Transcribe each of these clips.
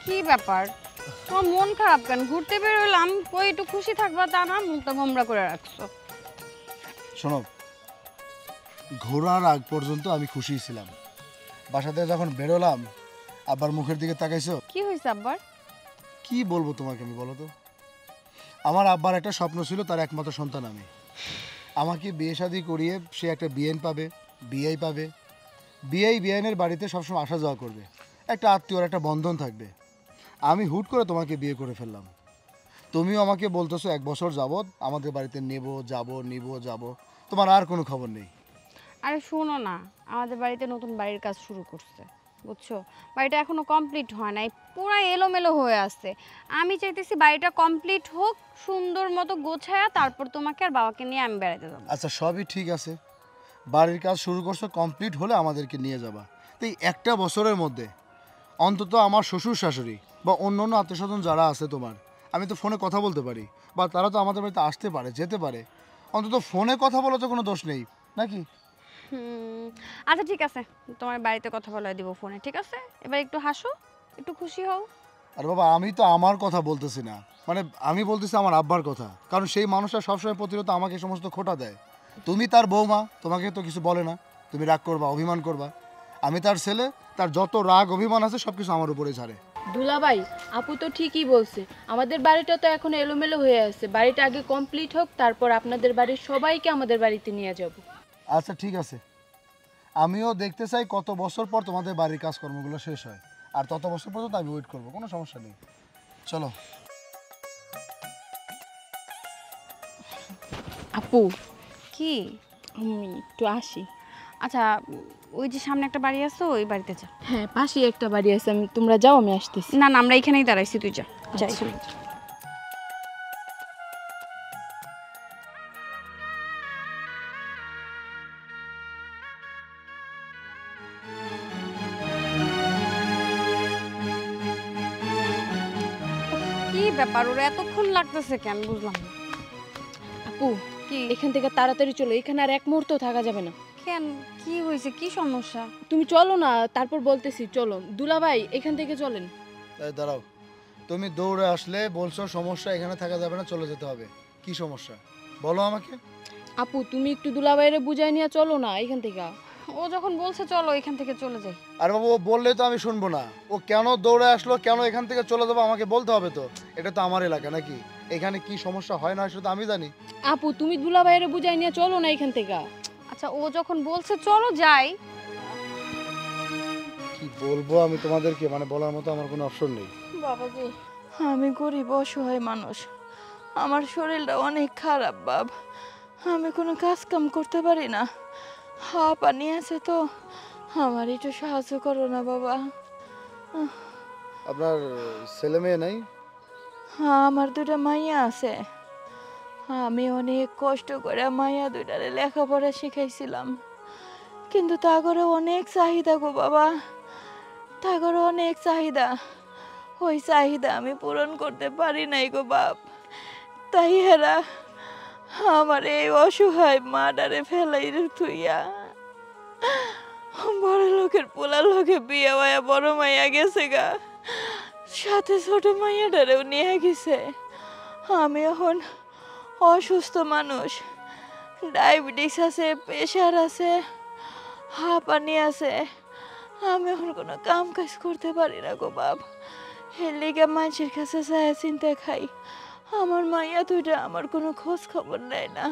কি ব্যাপার, তোমার মন খারাপ কেন? ঘুরতে বের হলাম, কই একটু খুশি থাকবা তা না, মুখটা গোমরা করে রাখছো। শোনো, ঘোরার আগ পর্যন্ত আমি খুশি ছিলাম, বাসা থেকে যখন বেরোলাম আব্বার মুখের দিকে তাকাইছো। কি হয়েছে আব্বার? কি বলবো তোমাকে আমি, বলো তো। আমার আব্বার একটা স্বপ্ন ছিল, তার একমাত্র সন্তান আমি। আমাকে বিয়ে শাদি করিয়ে সে একটা বিএন পাবে, বিআই পাবে। বিআইনের বাড়িতে সবসময় আসা যাওয়া করবে, একটা আত্মীয়র একটা বন্ধন থাকবে। আমি হুট করে তোমাকে বিয়ে করে ফেললাম। তুমিও আমাকে বলতেছো 1 বছর যাবৎ আমাদের বাড়িতে নিব যাব, তোমার আর কোনো খবর নেই। আরে শোনো না, আমাদের বাড়িতে নতুন বাড়ির কাজ শুরু করছে, বুঝছো? বাড়িটা এখনো কমপ্লিট হয় নাই, পুরো এলোমেলো হয়ে আছে। আমি চাইতেছি বাড়িটা কমপ্লিট হোক, সুন্দর মতো গোছায়া তারপর তোমাকে আর বাবাকে নিয়ে আমি বেড়াতে যাবো। আচ্ছা, সবই ঠিক আছে, বাড়ির কাজ শুরু করছো, কমপ্লিট হলে আমাদেরকে নিয়ে যাবা। তো এই 1টা বছরের মধ্যে অন্তত আমার শ্বশুর শাশুড়ি বা অন্য অন্য আত্মীয়স্বজন যারা আছে তোমার, আমি তো ফোনে কথা বলতে পারি, বা তারা তো আমাদের বাড়িতে আসতে পারে, যেতে পারে। অন্তত ফোনে কথা বলা তো কোনো দোষ নেই নাকি? আচ্ছা ঠিক আছে, তোমার বাড়িতে কথা বলে দিব ফোনে, ঠিক আছে? এবার একটু হাসো, একটু খুশি হও। আর বাবা, আমি তো আমার কথা বলতেছি না, মানে আমি বলতেছি আমার আব্বার কথা, কারণ সেই মানুষটা সবসময় প্রতিরত আমাকে সমস্ত খোঁটা দেয়। তুমি তার বৌমা, তোমাকে তো কিছু বলে না, তুমি রাগ করবা, অভিমান করবা। আমি তার ছেলে, তার যত রাগ অভিমান আছে সব কিছু আমার উপরে ঝাড়ে। দুলাভাই, আপু তো ঠিকই বলছে, আমাদের বাড়িটা তো এখন এলোমেলো হয়ে আছে। বাড়িটা আগে কমপ্লিট হোক, তারপর আপনাদের বাড়ির সবাইকে আমাদের বাড়িতে নিয়ে যাব। আচ্ছা ঠিক আছে, আমিও দেখতে চাই কত বছর পর তোমাদের বাড়ির কাজকর্মগুলো শেষ হয়, আর তত বছর পর্যন্ত আমি ওয়েট করবো, কোনো সমস্যা নেই। চলো। আপু, কি? আমি একটু আসি। আচ্ছা, ওই যে সামনে একটা বাড়ি আছে, ওই বাড়িতে যা। হ্যাঁ, পাশেই একটা বাড়ি আছে, তোমরা যাও, আমি আসতেছি। না না, আমরা এখানেই দাঁড়াইছি, তুই যা। যাই। আচ্ছা। কি ব্যাপার, ওরা এতক্ষণ লাগতেছে কেন, বুঝলাম না। আপু, কি? এখান থেকে তাড়াতাড়ি চলো, এখানে আর এক মুহূর্ত থাকা যাবে না। কেন, কি হয়েছে, কি সমস্যা? তুমি চলো না, তারপর বলতেছি। চলো দুলাভাই, এখান থেকে চলেন। তাই দাঁড়াও, তুমি দৌড়ে আসলে বলছো সমস্যা, এখানে থাকা যাবে না, চলে যেতে হবে। কি সমস্যা বলো আমাকে। আপু, তুমি একটু দুলাভাইরে বুঝাই নিয়ে চলো না এখান থেকে। ও যখন বলছে চলো এখান থেকে চলে যাই। আর বাবু, ও বললে তো আমি শুনবো না। ও কেন দৌড়ে আসলো, কেন এখান থেকে চলে যাবো আমাকে বলতে হবে তো। এটা তো আমার এলাকা নাকি, এখানে কি সমস্যা হয় না সেটা তো আমি জানি। আপু, তুমি দুলাভাইরে বুঝাই নিয়ে চলো না এখান থেকে। আচ্ছা, ও যখন বলছে চলো যাই। কি বলবো আমি তোমাদেরকে, মানে বলার মতো আমার কোনো অপশন নেই। বাবাজি, আমি গরিব অসহায় মানুষ, আমার শরীরটা অনেক খারাপ বাব। আমি কোনো কাজ কাম করতে পারি না, হাওয়া পানি আছে তো, আমার একটু সাহায্য করো না বাবা। আপনার ছেলে মেয়ে নাই? হ্যাঁ, আমার 2টা মাইয়া আছে। আমি অনেক কষ্ট করে মাইয়া 2টারে লেখাপড়া শিখাইছিলাম, কিন্তু তাগরে অনেক চাহিদা গো বাবা, তাগরে অনেক চাহিদা। ওই চাহিদা আমি পূরণ করতে পারি নাই গো বাপ। তাই হেরা আমার এই অসহায় মাডারে ফেলাই থুইয়া বড় লোকের পোলার লোকে বিয়ে হইয়া বড় মাইয়া গেছে গা, সাথে ছোট মাইয়াটারেও নিয়ে গেছে। আমি এখন অসুস্থ মানুষ, ডায়াবেটিস আছে, প্রেশার আছে, হাঁপানি আছে। আমি এখন কোনো কাম কাজ করতে পারি না গো বাপ। এর লিগে মানুষের কাছে চায় চিন্তা খাই। আমার মাইয়া 2টা আমার কোনো খোঁজ খবর নেয় না।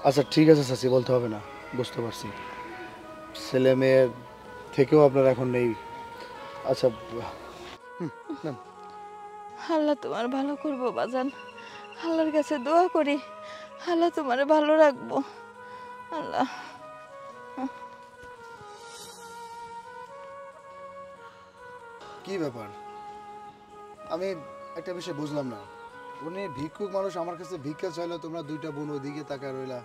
আচ্ছা ঠিক আছে চাচি, বলতে হবে না, বুঝতে পারছি। ছেলে মেয়ে থেকেও আপনার এখন নেই। আচ্ছা নেন। আল্লাহ তোমার ভালো করবো বাজান, আল্লাহর কাছে দোয়া করি আল্লাহ তোমার ভালো রাখবো। আল্লাহ। কি ব্যাপার, আমি একটা বিষয় বুঝলাম না। উনি ভিক্ষুক মানুষ, আমার কাছে ভিক্ষা চাইলো, তোমরা 2টা বোন ওইদিকে তাকায় রইলা।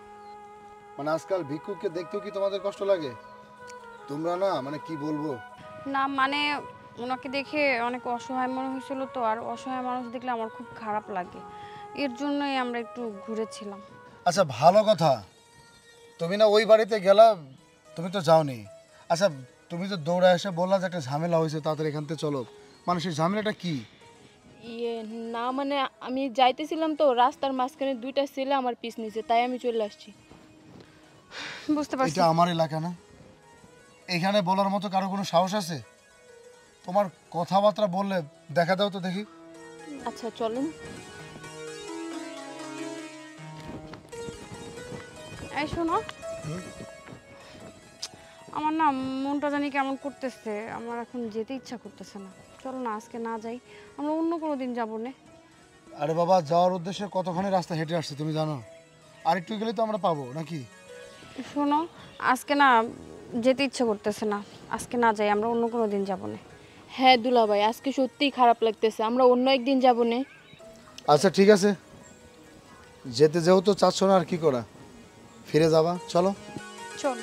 মানে আজকাল ভিক্ষুককে দেখতেও কি তোমাদের কষ্ট লাগে? তোমরা না, মানে কি বলবো। না মানে, ওনাকে দেখে অনেক অসহায় মনে হয়েছিল তো, আর অসহায় মানুষ দেখলে আমার খুব খারাপ লাগে, এর জন্যই আমরা একটু ঘুরেছিলাম। আচ্ছা ভালো কথা, তুমি না ওই বাড়িতে গেলা, তুমি তো যাওনি। আচ্ছা তুমি তো দৌড়ে এসে বললা যে একটা ঝামেলা হয়েছে, তাড়াতাড়ি এখান থেকে চলো। মানুষের ঝামেলাটা কি? ইয়ে না মানে আমি যাইতেছিলাম তো রাস্তার মাঝখানে দুইটা ছেলে আমার পিছ নিছে, তাই আমি চলে আসছি। বুঝতে পারছি। এটা আমার এলাকা না, এখানে বলার মতো কারো কোনো সাহস আছে? তোমার কথাবার্তা বললে দেখা দাও তো দেখি। আচ্ছা চলেন। এই শোনো, আমার না মনটা জানি কেমন করতেছে, আমার এখন যেতে ইচ্ছা করতেছে না। চলো না আজকে না যাই, আমরা অন্য কোনো দিন যাবো না। আরে বাবা, যাওয়ার উদ্দেশ্যে কতক্ষণে রাস্তা হেঁটে আসছে তুমি জানো? আরেকটু গেলে তো আমরা পাবো নাকি? শোনো, আজকে না যেতে ইচ্ছা করতেছে না, আজকে না যাই, আমরা অন্য কোনো দিন যাবো না। হ্যাঁ দুলাভাই, আজকে সত্যিই খারাপ লাগতেছে, আমরা অন্য একদিন যাবো না। আচ্ছা ঠিক আছে, যেতে যেহেতু চাচ্ছ না আর কি করা, ফিরে যাবা, চলো। চল।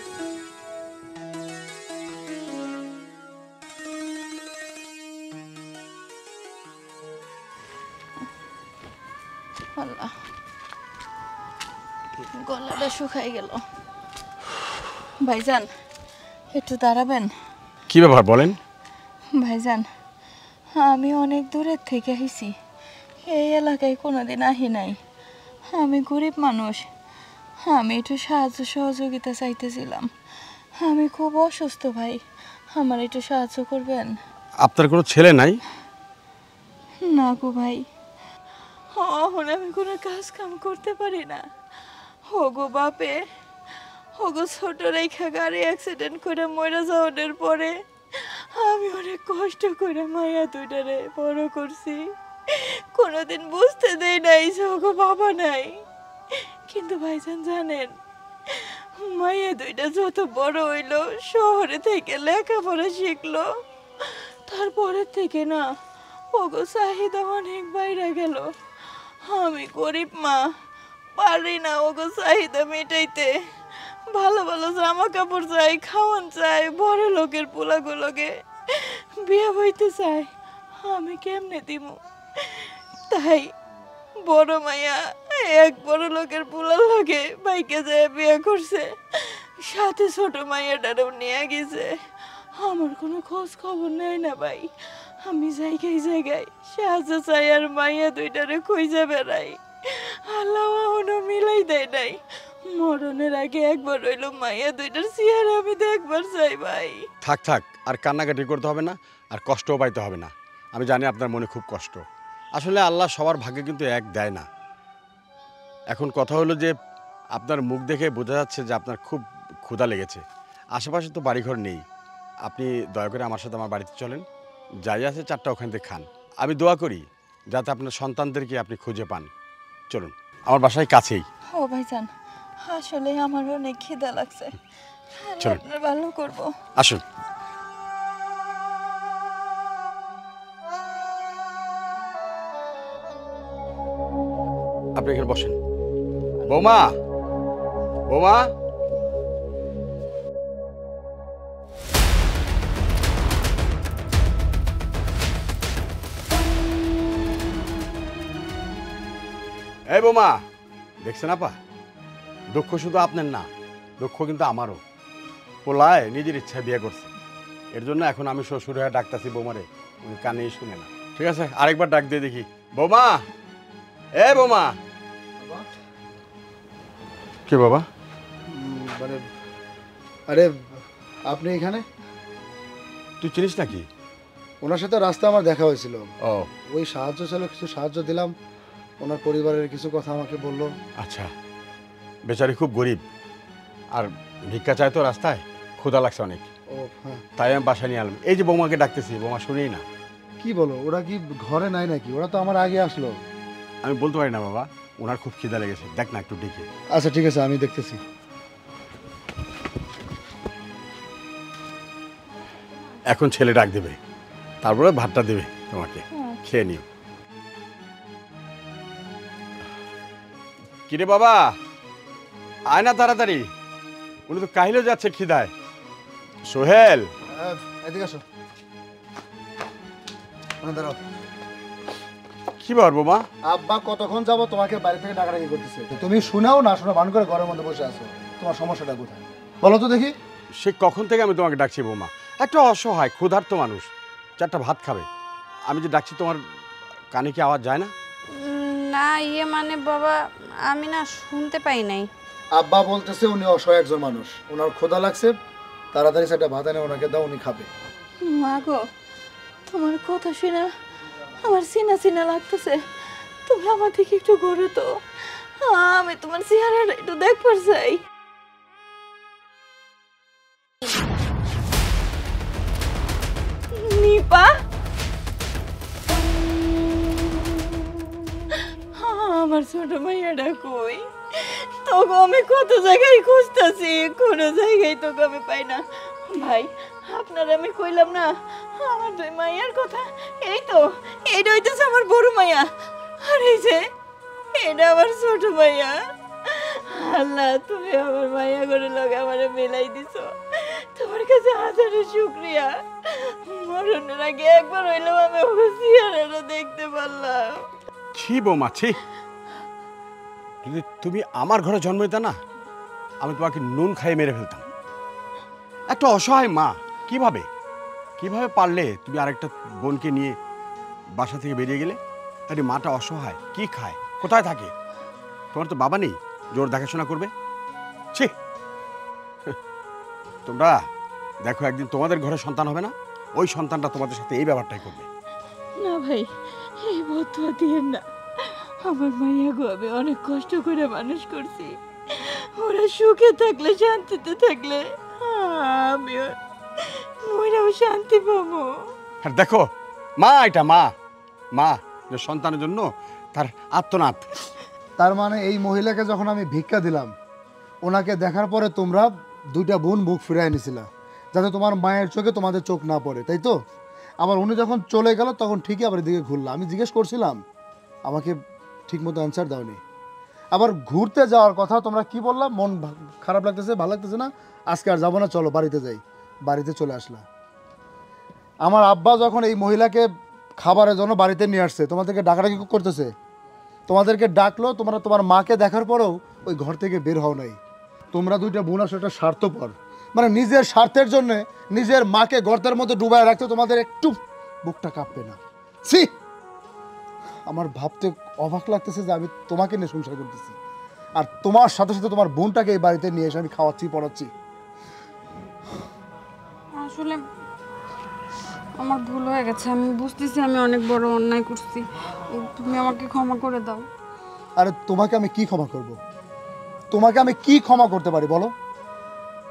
আল্লাহ, গলাটা শুকাই গেল। ভাইজান একটু দাঁড়াবেন? কি ব্যাপার বলেন? ভাইজান, আমি অনেক দূরের থেকে আইছি, এই এলাকায় কোনোদিন আহি নাই। আমি গরিব মানুষ, আমি একটু সাহায্য সহযোগিতা চাইতেছিলাম। আমি খুব অসুস্থ ভাই, আমার একটু সাহায্য করবেন? আপনার কোনো ছেলে নাই? না গো ভাই, এখন আমি কোনো কাজ কাম করতে পারি না। হোগো বাপে হোগো ছোট রেখা গাড়ি অ্যাক্সিডেন্ট করে মরে যাওয়ার পরে আমি অনেক কষ্ট করে মায়া দুইটারে বড় করছি। কোনোদিন বুঝতে দেই নাই যে ওগো বাবা নাই। কিন্তু ভাইজান জানেন, মায়া দুইটা যত বড় হইলো, শহরে থেকে লেখাপড়া শিখলো, তারপরের থেকে না ওগো চাহিদা অনেক বাইরে গেল। আমি গরিব মা, পারি না ওগো চাহিদা মেটাইতে। ভালো ভালো জামা কাপড় চাই, খাওয়ান চাই, বড় লোকের পোলাগুলোকে বিয়ে হইতে চাই, আমি কেমনে দিব? তাই বড় মাইয়া এক বড় লোকের পোলার লগে বাইকে যায় বিয়ে করছে, সাথে ছোট মাইয়াটারও নিয়ে গেছে। আমার কোনো খোঁজ খবর নেই না ভাই, আমি জায়গায় জায়গায় সাহায্য চাই আর মাইয়া দুইটারে খুঁজে বেড়াই। আল্লাহ এখনো মিলাই দেয় নাই। মরণের আগে একবার হইলো মাইয়া দুইটার চেহারা আমি দেখবার চাই ভাই। থাক থাক, আর কান্নাকাটি করতে হবে না, আর কষ্টও পাইতে হবে না। আমি জানি আপনার মনে খুব কষ্ট। আসলে আল্লাহ সবার ভাগ্যে কিন্তু এক দেয় না। এখন কথা হলো যে আপনার মুখ দেখে বোঝা যাচ্ছে যে আপনার খুব ক্ষুধা লেগেছে। আশেপাশে তো বাড়িঘর নেই, আপনি দয়া করে আমার সাথে আমার বাড়িতে চলেন, যাই আছে চারটা ওখান থেকে খান। আমি দোয়া করি যাতে আপনার সন্তানদেরকে আপনি খুঁজে পান। চলুন, আমার বাসায় কাছেই। ও ভাইজান, আসলে আমার অনেক খিদা লাগছে, আমি চলুন। আপনার ভালো করব। আসুন। আপনি এখানে বসেন। বৌমা, বৌমা, এই বৌমা, দেখছেন আপা, দুঃখ শুধু আপনার না, দুঃখ কিন্তু আমারও। পোলায় নিজের ইচ্ছায় বিয়ে করছে, এর জন্য এখন আমি শ্বশুর হয়ে ডাকতেছি বৌমারে, উনি কানেই শুনে না। ঠিক আছে, আরেকবার ডাক দিয়ে দেখি। বৌমা, এ বৌমা। কি বাবা? মানে আরে আপনি এখানে? তুই চিনিস নাকি? ওনার সাথে রাস্তা আমার দেখা হয়েছিল, ও ওই সাহায্য ছিল, কিছু সাহায্য দিলাম, ওনার পরিবারের কিছু কথা আমাকে বললো। আচ্ছা, বেচারি খুব গরিব, আর ভিক্ষা চায় তো রাস্তায়, ক্ষুধা লাগছে অনেক, ও হ্যাঁ, তাই আমি বাসা নিয়ে আনলাম। এই যে বৌমাকে ডাকতেছি, বৌমা শুনেই না। কি বলো, ওরা কি ঘরে নাই নাকি? ওরা তো আমার আগে আসলো। আমি বলতে পারি না বাবা, ওনার খুব খিদা লেগেছে, দেখ না একটু ডেকে। আচ্ছা ঠিক আছে, আমি দেখতেছি। এখন ছেলে ডাক দেবে, তারপরে ভাতটা দেবে তোমাকে, খেয়ে নিও। কিরে বাবা, আয় না তাড়াতাড়ি, উনি তো কাহিলেও যাচ্ছে খিদায়। সোহেল, এদিকে আসো। দাঁড়াও। কি ব্যাপার বৌমা? আব্বা কতক্ষণ যাবো তোমাকে বাড়ি থেকে ডাকাডাকি করতেছে, তুমি শোনাও না শোনা ভান করে ঘরের মধ্যে বসে আছো। তোমার সমস্যাটা কোথায় বলো তো দেখি? সে কখন থেকে আমি তোমাকে ডাকছি বৌমা, একটা অসহায় ক্ষুধার্ত মানুষ, চারটা ভাত খাবে, আমি যে ডাকছি তোমার কানে কি আওয়াজ যায় না? না ইয়ে মানে বাবা, আমি না শুনতে পাই নাই। আব্বা বলতেছে উনি অসহায় একজন মানুষ, ওনার ক্ষুধা লাগছে, তাড়াতাড়ি সেটা ভাত এনে ওনাকে দাও, উনি খাবে। মা গো, তোমার কথা শুনে আমার চিনা চিনা লাগতেছে। তুমি আমার থেকে একটু ঘুরো তো, আমি তোমার চেহারাটা একটু দেখবার চাই। নিপা, আমার ছোট মাইয়াটা কই? তোকে আমি কত জায়গায় খুঁজতেছি, কোনো জায়গায় তোকে আমি পাই না। ভাই, আপনার আমি কইলাম না আমার দুই মাইয়ার কথা, এই তো এইটা হইতেছে আমার বড় মাইয়া, আর এই যে এটা আমার ছোট মাইয়া। আল্লাহ, তুমি আমার মাইয়া করে লগে আমারে মিলাই দিছো, তোমার কাছে হাজারো শুকরিয়া। মরণের আগে একবার হইলেও আমি ওকে চেহারাটা দেখতে পারলাম। ছি বৌমা, ছি। যদি তুমি আমার ঘরে জন্ম দিতে না, আমি তোমাকে নুন খাইয়ে মেরে ফেলতাম। একটা অসহায় মা কিভাবে কিভাবে পারলে তুমি আরেকটা বোনকে নিয়ে বাসা থেকে বেরিয়ে গেলে? আরে মাটা অসহায়, কি খায়, কোথায় থাকে? তোমার তো বাবা নেই জোর দেখাশোনা করবে? ছি। তোমরা দেখো, একদিন তোমাদের ঘরে সন্তান হবে না, ওই সন্তানটা তোমাদের সাথে এই ব্যাপারটাই করবে। না ভাই, এই বদুয়া দিয়েন না। আমার মাইয়া গো আমি অনেক কষ্ট করে মানুষ করছি, ওরা সুখে থাকলে শান্তিতে থাকলে আমিও মইরাও শান্তি পাবো। আর দেখো মা, এটা মা মা যে সন্তানের জন্য তার আত্মনাদ। তার মানে এই মহিলাকে যখন আমি ভিক্ষা দিলাম, ওনাকে দেখার পরে তোমরা দুইটা বোন মুখ ফিরাই নিছিলা যাতে তোমার মায়ের চোখে তোমাদের চোখ না পড়ে, তাই তো? আবার উনি যখন চলে গেল তখন ঠিকই আবার এদিকে ঘুরলাম। আমি জিজ্ঞেস করছিলাম, আমাকে ঠিকমতো অ্যান্সার দাওনি। আবার ঘুরতে যাওয়ার কথা তোমরা কি বললাম, মন খারাপ লাগতেছে, ভালো লাগতেছে না, আজকে আর যাবো না, চলো বাড়িতে যাই। বাড়িতে চলে আসলা। আমার আব্বা যখন এই মহিলাকে খাবারের জন্য বাড়িতে নিয়ে আসছে, তোমাদেরকে ডাকাডাকি করতেছে, তোমাদেরকে ডাকলো, তোমরা তোমার মাকে দেখার পরেও ওই ঘর থেকে বের হও নাই। তোমরা দুইটা বোন আসলে একটা স্বার্থপর, মানে নিজের স্বার্থের জন্য নিজের মাকে গর্তের মধ্যে ডুবায় রাখতে তোমাদের একটু বুকটা কাঁপবে না? ছি, আমার ভাবতে অবাক লাগতেছে যে আমি তোমাকে নিয়ে সংসার করতেছি, আর তোমার সাথে সাথে তোমার বোনটাকে এই বাড়িতে নিয়ে এসে আমি খাওয়াচ্ছি, পড়াচ্ছি। আসলে আমার ভুল হয়ে গেছে, আমি বুঝতেছি আমি অনেক বড় অন্যায় করছি, তুমি আমাকে ক্ষমা করে দাও। আরে তোমাকে আমি কি ক্ষমা করব? তোমাকে আমি কি ক্ষমা করতে পারি বলো?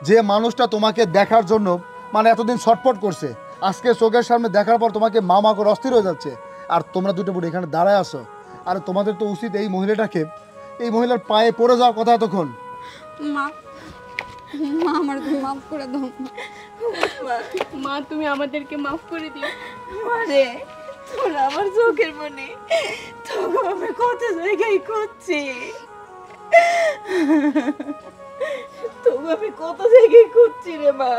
যে মানুষটা তোমাকে দেখার জন্য মানে এতদিন ছটফট করছে, আজকে চোখের সামনে দেখার পর তোমাকে মা মা করে অস্থির হয়ে যাচ্ছে, আর তোমরা দুটো বোন এখানে দাঁড়ায় আসো। আর তোমাদের তো উচিত এই মহিলাটাকে, এই মহিলার পায়ে পড়ে যাওয়ার কথা এতক্ষণ। মা, মা আমার তুমি মাফ করে দাও। মা, তুমি আমাদেরকে মাফ করে দিও। মারে, তোরা আমার চোখের মনে, তোকে আমি কত জায়গায় খুঁজছি, তোকে আমি কত জায়গায় খুঁজছি রে মা।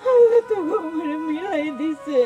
আল্লাহ তোকে আমার মিলাই দিছে।